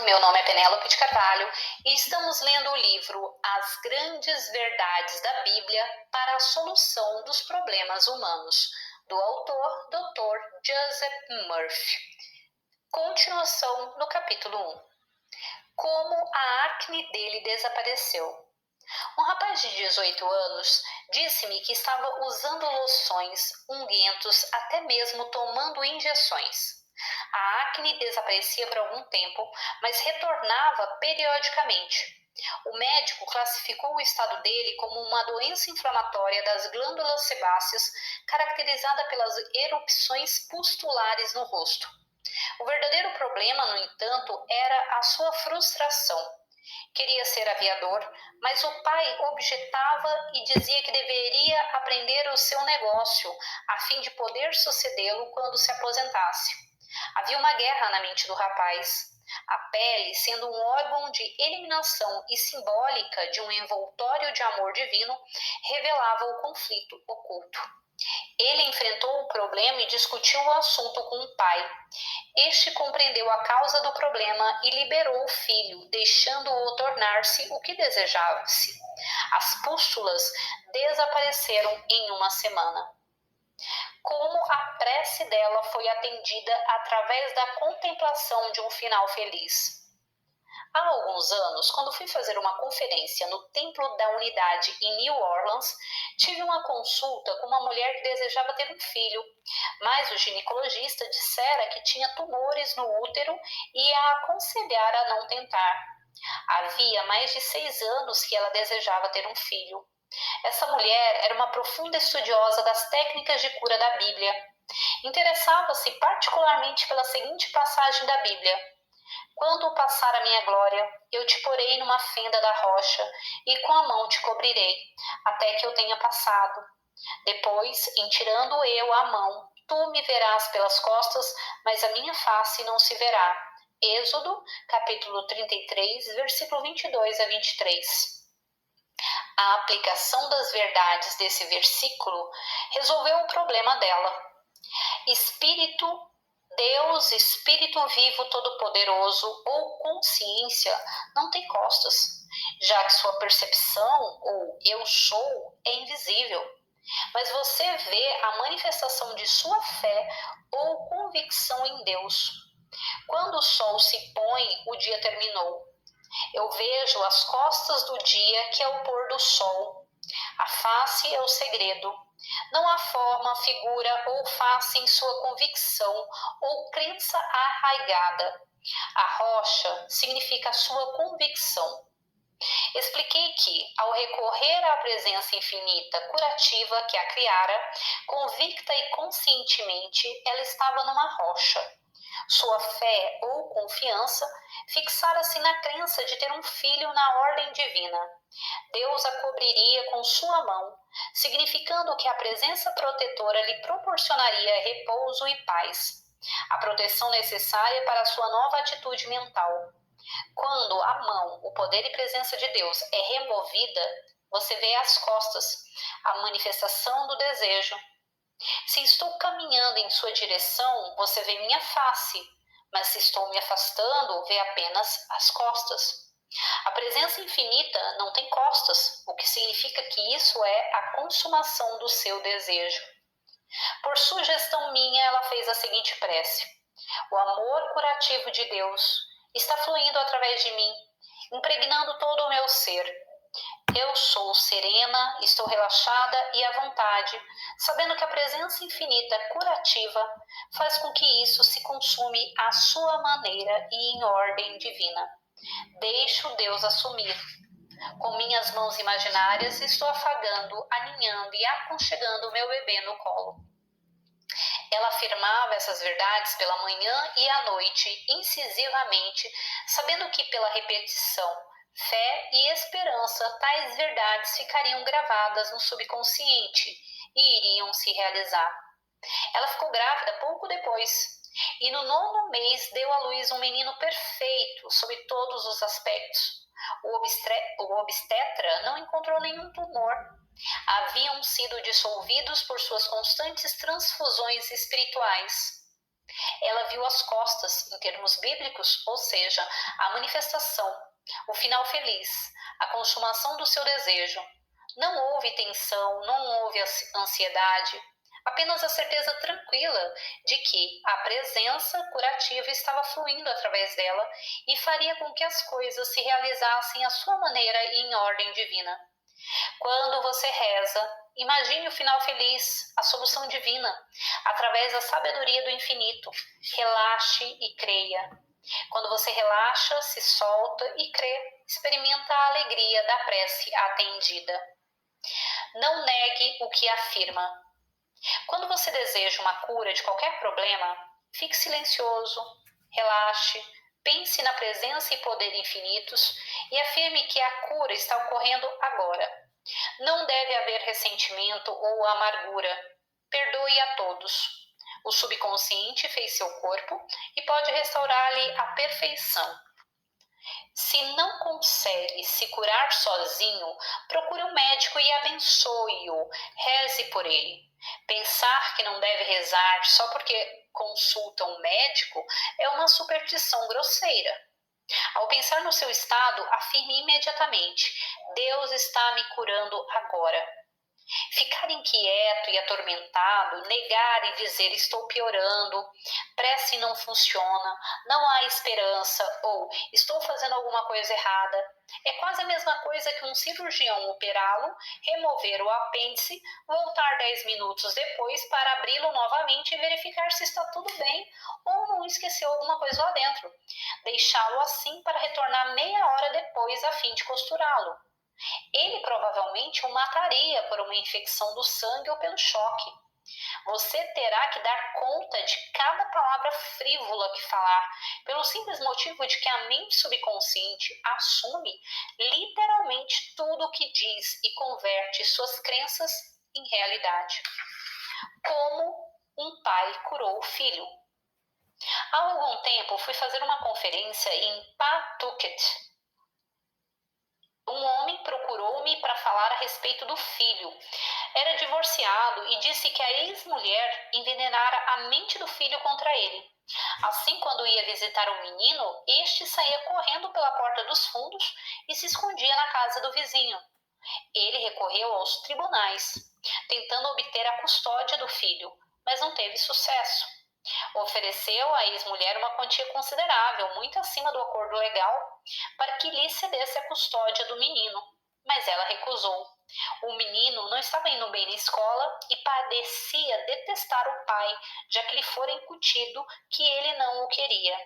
Meu nome é Penélope de Carvalho e estamos lendo o livro As Grandes Verdades da Bíblia para a Solução dos Problemas Humanos, do autor Dr. Joseph Murphy. Continuação no capítulo 1. Como a acne dele desapareceu. Um rapaz de 18 anos disse-me que estava usando loções, unguentos, até mesmo tomando injeções. A acne desaparecia por algum tempo, mas retornava periodicamente. O médico classificou o estado dele como uma doença inflamatória das glândulas sebáceas, caracterizada pelas erupções pustulares no rosto. O verdadeiro problema, no entanto, era a sua frustração. Queria ser aviador, mas o pai objetava e dizia que deveria aprender o seu negócio, a fim de poder sucedê-lo quando se aposentasse. Havia uma guerra na mente do rapaz. A pele, sendo um órgão de eliminação e simbólica de um envoltório de amor divino, revelava o conflito oculto. Ele enfrentou o problema e discutiu o assunto com o pai. Este compreendeu a causa do problema e liberou o filho, deixando-o tornar-se o que desejava-se. As pústulas desapareceram em uma semana. Como a prece dela foi atendida através da contemplação de um final feliz. Há alguns anos, quando fui fazer uma conferência no Templo da Unidade em New Orleans, tive uma consulta com uma mulher que desejava ter um filho, mas o ginecologista dissera que tinha tumores no útero e a aconselhara a não tentar. Havia mais de 6 anos que ela desejava ter um filho. Essa mulher era uma profunda estudiosa das técnicas de cura da Bíblia. Interessava-se particularmente pela seguinte passagem da Bíblia: quando passar a minha glória, eu te porei numa fenda da rocha e com a mão te cobrirei, até que eu tenha passado. Depois, em tirando eu a mão, tu me verás pelas costas, mas a minha face não se verá. Êxodo, capítulo 33, versículo 22 a 23. A aplicação das verdades desse versículo resolveu o problema dela. Deus, Espírito vivo todo-poderoso ou consciência, não tem costas, já que sua percepção, ou eu sou, é invisível. Mas você vê a manifestação de sua fé ou convicção em Deus. Quando o sol se põe, o dia terminou. Eu vejo as costas do dia, que é o pôr do sol. A face é o segredo. Não há forma, figura ou face em sua convicção ou crença arraigada. A rocha significa a sua convicção. Expliquei que, ao recorrer à presença infinita curativa que a criara, convicta e conscientemente, ela estava numa rocha. Sua fé ou confiança fixara-se na crença de ter um filho na ordem divina. Deus a cobriria com sua mão, significando que a presença protetora lhe proporcionaria repouso e paz, a proteção necessária para sua nova atitude mental. Quando a mão, o poder e presença de Deus é removida, você vê as costas, a manifestação do desejo. Se estou caminhando em sua direção, você vê minha face, mas se estou me afastando, vê apenas as costas. A presença infinita não tem costas, o que significa que isso é a consumação do seu desejo. Por sugestão minha, ela fez a seguinte prece: o amor curativo de Deus está fluindo através de mim, impregnando todo o meu ser. Eu sou serena, estou relaxada e à vontade, sabendo que a presença infinita curativa faz com que isso se consume à sua maneira e em ordem divina. Deixo Deus assumir. Com minhas mãos imaginárias estou afagando, aninhando e aconchegando o meu bebê no colo. Ela afirmava essas verdades pela manhã e à noite, incisivamente, sabendo que pela repetição, fé e esperança, tais verdades ficariam gravadas no subconsciente e iriam se realizar. Ela ficou grávida pouco depois e no 9º mês deu à luz um menino perfeito sob todos os aspectos. O obstetra não encontrou nenhum tumor. Haviam sido dissolvidos por suas constantes transfusões espirituais. Ela viu as costas, em termos bíblicos, ou seja, a manifestação, o final feliz, a consumação do seu desejo. Não houve tensão, não houve ansiedade, apenas a certeza tranquila de que a presença curativa estava fluindo através dela e faria com que as coisas se realizassem à sua maneira e em ordem divina. Quando você reza, imagine o final feliz, a solução divina, através da sabedoria do infinito. Relaxe e creia. Quando você relaxa, se solta e crê, experimenta a alegria da prece atendida. Não negue o que afirma. Quando você deseja uma cura de qualquer problema, fique silencioso, relaxe, pense na presença e poder infinitos e afirme que a cura está ocorrendo agora. Não deve haver ressentimento ou amargura. Perdoe a todos. O subconsciente fez seu corpo e pode restaurar-lhe a perfeição. Se não consegue se curar sozinho, procure um médico e abençoe-o. Reze por ele. Pensar que não deve rezar só porque consulta um médico é uma superstição grosseira. Ao pensar no seu estado, afirme imediatamente: Deus está me curando agora. Ficar inquieto e atormentado, negar e dizer estou piorando, prece não funciona, não há esperança ou estou fazendo alguma coisa errada, é quase a mesma coisa que um cirurgião operá-lo, remover o apêndice, voltar 10 minutos depois para abri-lo novamente e verificar se está tudo bem ou não esqueceu alguma coisa lá dentro, deixá-lo assim para retornar meia hora depois a fim de costurá-lo. Ele provavelmente o mataria por uma infecção do sangue ou pelo choque. Você terá que dar conta de cada palavra frívola que falar, pelo simples motivo de que a mente subconsciente assume literalmente tudo o que diz e converte suas crenças em realidade. Como um pai curou o filho. Há algum tempo fui fazer uma conferência em Pawtucket. Um homem procurou-me para falar a respeito do filho. Era divorciado e disse que a ex-mulher envenenara a mente do filho contra ele. Assim, quando ia visitar o menino, este saía correndo pela porta dos fundos e se escondia na casa do vizinho. Ele recorreu aos tribunais, tentando obter a custódia do filho, mas não teve sucesso. Ofereceu à ex-mulher uma quantia considerável, muito acima do acordo legal, para que lhe cedesse a custódia do menino, mas ela recusou. O menino não estava indo bem na escola e parecia detestar o pai, já que lhe fora incutido que ele não o queria.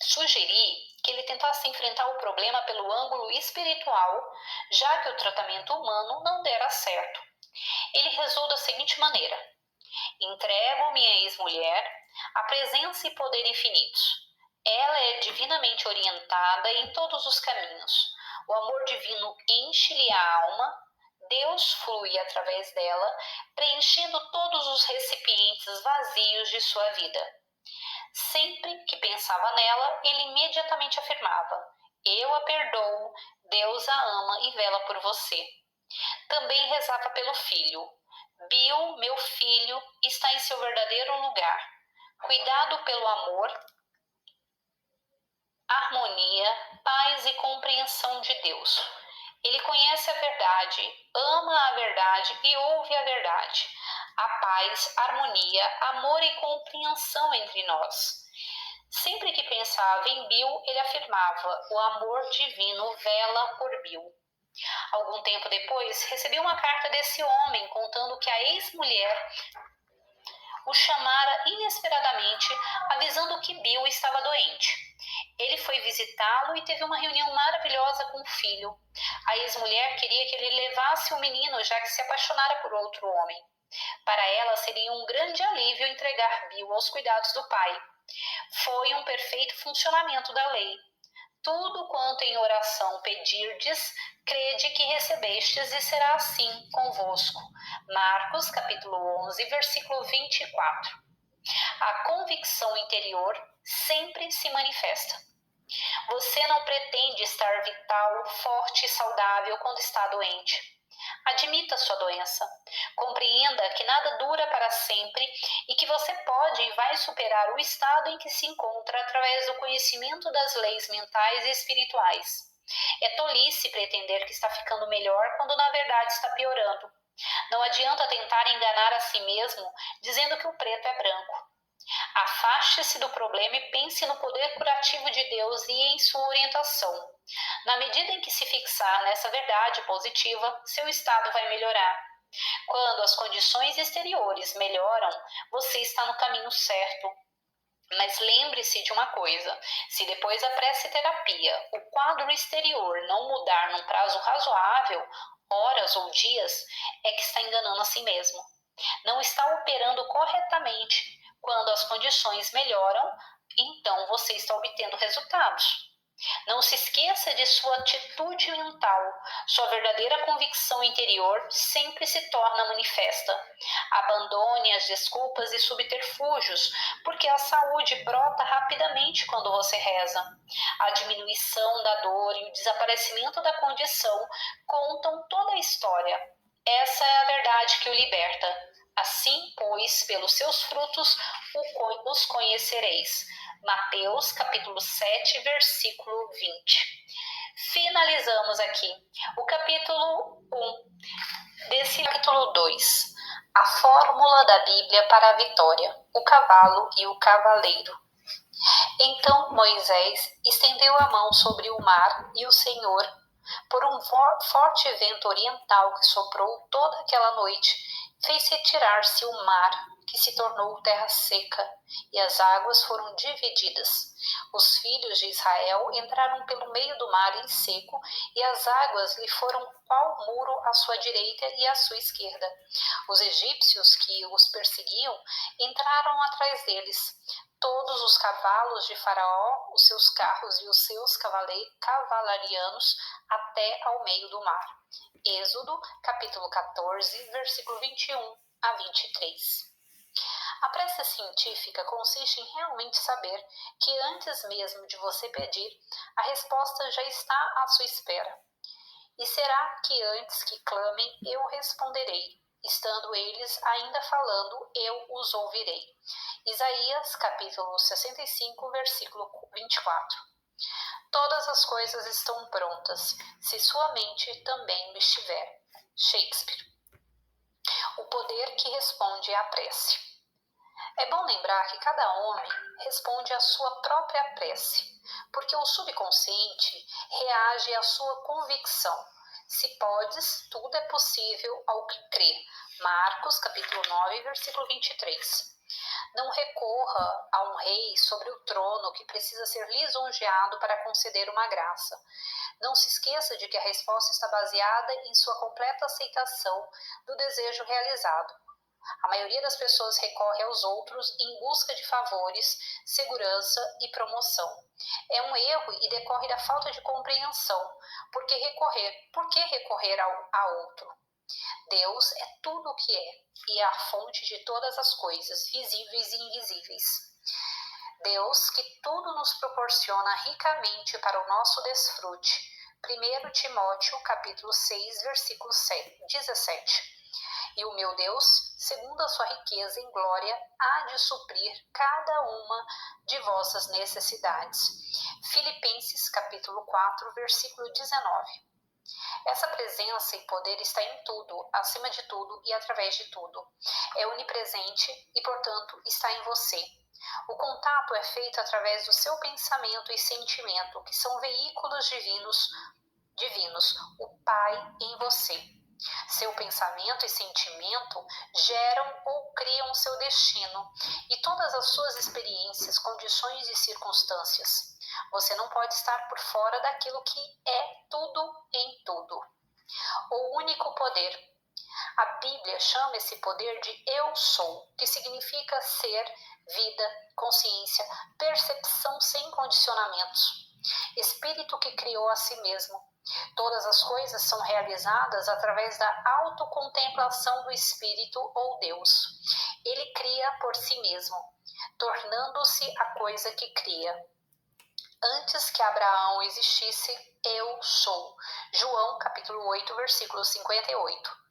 Sugeri que ele tentasse enfrentar o problema pelo ângulo espiritual, já que o tratamento humano não dera certo. Ele rezou da seguinte maneira: entrego minha ex-mulher à presença e poder infinitos. Ela é divinamente orientada em todos os caminhos. O amor divino enche-lhe a alma, Deus flui através dela, preenchendo todos os recipientes vazios de sua vida. Sempre que pensava nela, ele imediatamente afirmava: eu a perdoo, Deus a ama e vela por você. Também rezava pelo filho: Bill, meu filho, está em seu verdadeiro lugar. Cuidado pelo amor, harmonia, paz e compreensão de Deus. Ele conhece a verdade, ama a verdade e ouve a verdade. A paz, harmonia, amor e compreensão entre nós. Sempre que pensava em Bill, ele afirmava: o amor divino vela por Bill. Algum tempo depois, recebi uma carta desse homem contando que a ex-mulher o chamara inesperadamente, avisando que Bill estava doente. Ele foi visitá-lo e teve uma reunião maravilhosa com o filho. A ex-mulher queria que ele levasse o menino, já que se apaixonara por outro homem. Para ela seria um grande alívio entregar Bill aos cuidados do pai. Foi um perfeito funcionamento da lei. Tudo quanto em oração pedirdes, crede que recebestes e será assim convosco. Marcos, capítulo 11, versículo 24. A convicção interior sempre se manifesta. Você não pretende estar vital, forte e saudável quando está doente. Admita sua doença. Compreenda que nada dura para sempre e que você pode e vai superar o estado em que se encontra através do conhecimento das leis mentais e espirituais. É tolice pretender que está ficando melhor quando na verdade está piorando. Não adianta tentar enganar a si mesmo dizendo que o preto é branco. Afaste-se do problema e pense no poder curativo de Deus e em sua orientação. Na medida em que se fixar nessa verdade positiva, seu estado vai melhorar. Quando as condições exteriores melhoram, você está no caminho certo. Mas lembre-se de uma coisa: se depois da prece-terapia o quadro exterior não mudar num prazo razoável, horas ou dias, é que está enganando a si mesmo. Não está operando corretamente. Quando as condições melhoram, então você está obtendo resultados. Não se esqueça de sua atitude mental. Sua verdadeira convicção interior sempre se torna manifesta. Abandone as desculpas e subterfúgios, porque a saúde brota rapidamente quando você reza. A diminuição da dor e o desaparecimento da condição contam toda a história. Essa é a verdade que o liberta. Assim, pois, pelos seus frutos os conhecereis. Mateus, capítulo 7, versículo 20. Finalizamos aqui o capítulo 1 desse capítulo 2. A fórmula da Bíblia para a vitória, o cavalo e o cavaleiro. Então Moisés estendeu a mão sobre o mar e o Senhor, por um forte vento oriental que soprou toda aquela noite, fez retirar-se o mar, que se tornou terra seca, e as águas foram divididas. Os filhos de Israel entraram pelo meio do mar em seco, e as águas lhe foram qual muro à sua direita e à sua esquerda. Os egípcios que os perseguiam entraram atrás deles. Todos os cavalos de Faraó, os seus carros e os seus cavalarianos até ao meio do mar. Êxodo, capítulo 14, versículo 21 a 23. A prece científica consiste em realmente saber que antes mesmo de você pedir, a resposta já está à sua espera. E será que antes que clamem, eu responderei, estando eles ainda falando, eu os ouvirei. Isaías, capítulo 65, versículo 24. Todas as coisas estão prontas, se sua mente também o estiver. Shakespeare. O poder que responde à prece. É bom lembrar que cada homem responde à sua própria prece, porque o subconsciente reage à sua convicção. Se podes, tudo é possível ao que crê. Marcos, capítulo 9, versículo 23. Não recorra a um rei sobre o trono que precisa ser lisonjeado para conceder uma graça. Não se esqueça de que a resposta está baseada em sua completa aceitação do desejo realizado. A maioria das pessoas recorre aos outros em busca de favores, segurança e promoção. É um erro e decorre da falta de compreensão. Por que recorrer a outro? Deus é tudo o que é e é a fonte de todas as coisas, visíveis e invisíveis. Deus que tudo nos proporciona ricamente para o nosso desfrute. 1 Timóteo, capítulo 6, versículo 17. E o meu Deus, segundo a sua riqueza em glória, há de suprir cada uma de vossas necessidades. Filipenses, capítulo 4, versículo 19. Essa presença e poder está em tudo, acima de tudo e através de tudo. É onipresente e, portanto, está em você. O contato é feito através do seu pensamento e sentimento, que são veículos divinos, o Pai em você. Seu pensamento e sentimento geram ou criam seu destino e todas as suas experiências, condições e circunstâncias. Você não pode estar por fora daquilo que é tudo em tudo. O único poder. A Bíblia chama esse poder de eu sou, que significa ser, vida, consciência, percepção sem condicionamentos. Espírito que criou a si mesmo. Todas as coisas são realizadas através da autocontemplação do Espírito ou Deus. Ele cria por si mesmo, tornando-se a coisa que cria. Antes que Abraão existisse, eu sou. João capítulo 8, versículo 58.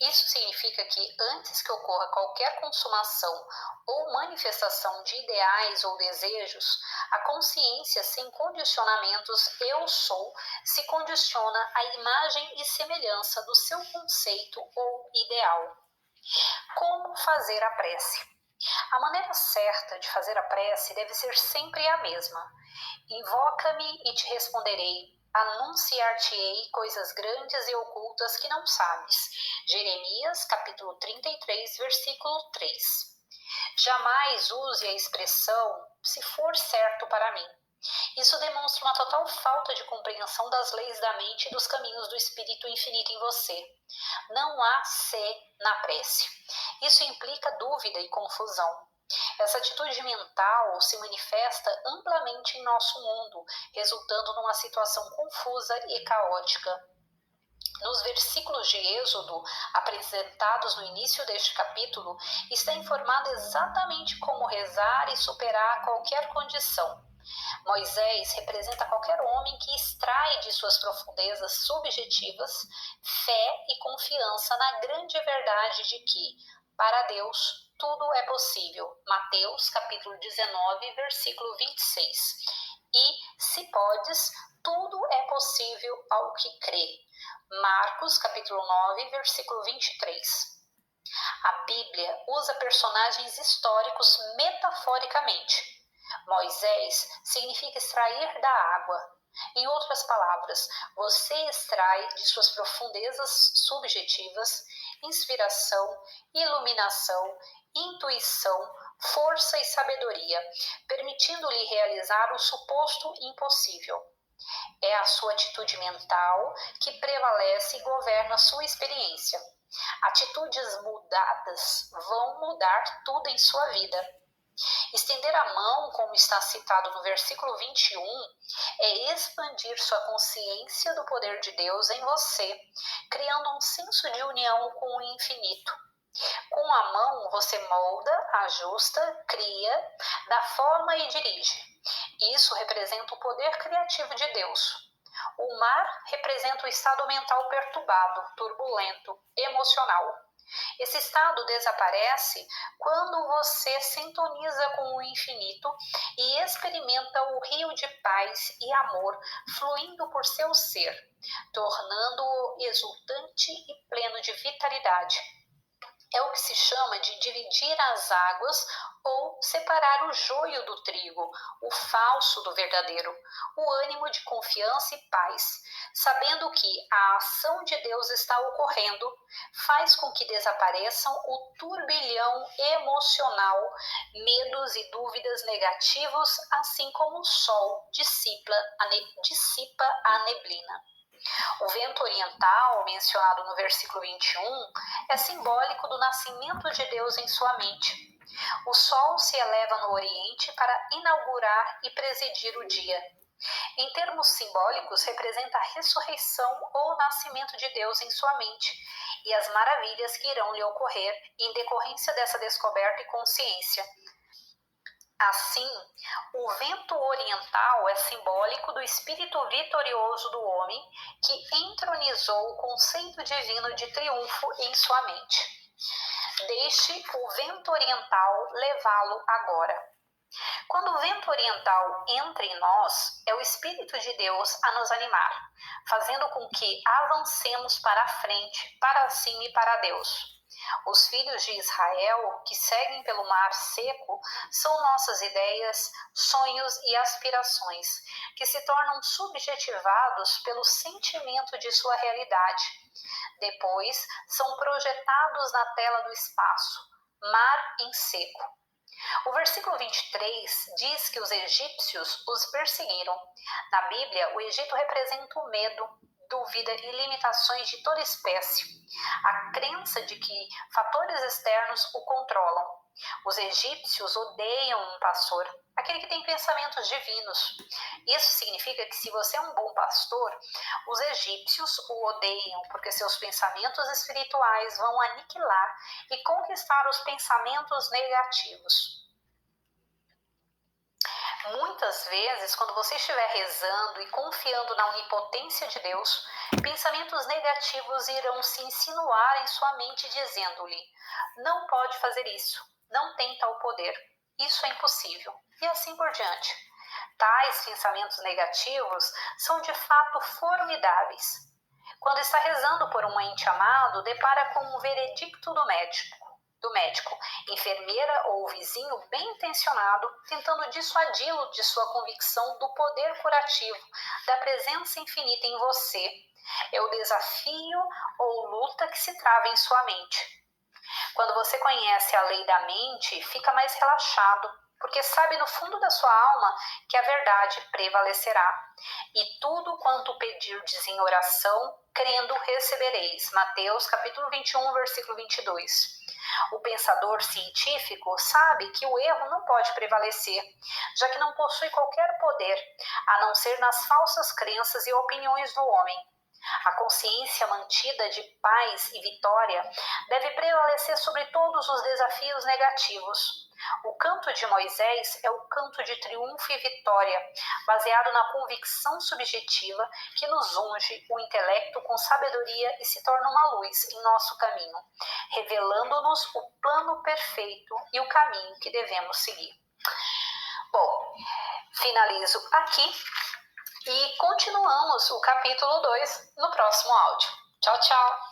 Isso significa que antes que ocorra qualquer consumação ou manifestação de ideais ou desejos, a consciência sem condicionamentos eu sou se condiciona à imagem e semelhança do seu conceito ou ideal. Como fazer a prece? A maneira certa de fazer a prece deve ser sempre a mesma. Invoca-me e te responderei. Anunciar-te-ei coisas grandes e ocultas que não sabes. Jeremias, capítulo 33, versículo 3. Jamais use a expressão se for certo para mim. Isso demonstra uma total falta de compreensão das leis da mente e dos caminhos do Espírito Infinito em você. Não há se na prece. Isso implica dúvida e confusão. Essa atitude mental se manifesta amplamente em nosso mundo, resultando numa situação confusa e caótica. Nos versículos de Êxodo, apresentados no início deste capítulo, está informado exatamente como rezar e superar qualquer condição. Moisés representa qualquer homem que extrai de suas profundezas subjetivas fé e confiança na grande verdade de que, para Deus, tudo é possível. Mateus, capítulo 19, versículo 26. E, se podes, tudo é possível ao que crê. Marcos, capítulo 9, versículo 23. A Bíblia usa personagens históricos metaforicamente. Moisés significa extrair da água. Em outras palavras, você extrai de suas profundezas subjetivas inspiração, iluminação, intuição, força e sabedoria, permitindo-lhe realizar o suposto impossível. É a sua atitude mental que prevalece e governa a sua experiência. Atitudes mudadas vão mudar tudo em sua vida. Estender a mão, como está citado no versículo 21, é expandir sua consciência do poder de Deus em você, criando um senso de união com o infinito. Com a mão, você molda, ajusta, cria, dá forma e dirige. Isso representa o poder criativo de Deus. O mar representa o estado mental perturbado, turbulento, emocional. Esse estado desaparece quando você sintoniza com o infinito e experimenta o rio de paz e amor fluindo por seu ser, tornando-o exultante e pleno de vitalidade. É o que se chama de dividir as águas ou separar o joio do trigo, o falso do verdadeiro, o ânimo de confiança e paz, sabendo que a ação de Deus está ocorrendo, faz com que desapareçam o turbilhão emocional, medos e dúvidas negativos, assim como o sol dissipa a neblina. O vento oriental, mencionado no versículo 21, é simbólico do nascimento de Deus em sua mente. O sol se eleva no oriente para inaugurar e presidir o dia. Em termos simbólicos, representa a ressurreição ou o nascimento de Deus em sua mente e as maravilhas que irão lhe ocorrer em decorrência dessa descoberta e consciência. Assim, o vento oriental é simbólico do espírito vitorioso do homem que entronizou o conceito divino de triunfo em sua mente. Deixe o vento oriental levá-lo agora. Quando o vento oriental entra em nós, é o Espírito de Deus a nos animar, fazendo com que avancemos para a frente, para cima e para Deus. Os filhos de Israel, que seguem pelo mar seco, são nossas ideias, sonhos e aspirações, que se tornam subjetivados pelo sentimento de sua realidade. Depois, são projetados na tela do espaço, mar em seco. O versículo 23 diz que os egípcios os perseguiram. Na Bíblia, o Egito representa o medo, dúvida e limitações de toda espécie. A crença de que fatores externos o controlam. Os egípcios odeiam um pastor, aquele que tem pensamentos divinos. Isso significa que se você é um bom pastor, os egípcios o odeiam, porque seus pensamentos espirituais vão aniquilar e conquistar os pensamentos negativos. Muitas vezes, quando você estiver rezando e confiando na onipotência de Deus, pensamentos negativos irão se insinuar em sua mente dizendo-lhe: não pode fazer isso, não tem tal poder, isso é impossível, e assim por diante. Tais pensamentos negativos são de fato formidáveis. Quando está rezando por um ente amado, depara com um veredicto do médico, enfermeira ou vizinho bem intencionado, tentando dissuadi-lo de sua convicção do poder curativo, da presença infinita em você. É o desafio ou luta que se trava em sua mente. Quando você conhece a lei da mente, fica mais relaxado, porque sabe no fundo da sua alma que a verdade prevalecerá. E tudo quanto pedirdes em oração, crendo recebereis. Mateus capítulo 21, versículo 22. O pensador científico sabe que o erro não pode prevalecer, já que não possui qualquer poder, a não ser nas falsas crenças e opiniões do homem. A consciência mantida de paz e vitória deve prevalecer sobre todos os desafios negativos. O canto de Moisés é o canto de triunfo e vitória, baseado na convicção subjetiva que nos unge o intelecto com sabedoria e se torna uma luz em nosso caminho, revelando-nos o plano perfeito e o caminho que devemos seguir. Bom, finalizo aqui e continuamos o capítulo 2 no próximo áudio. Tchau, tchau!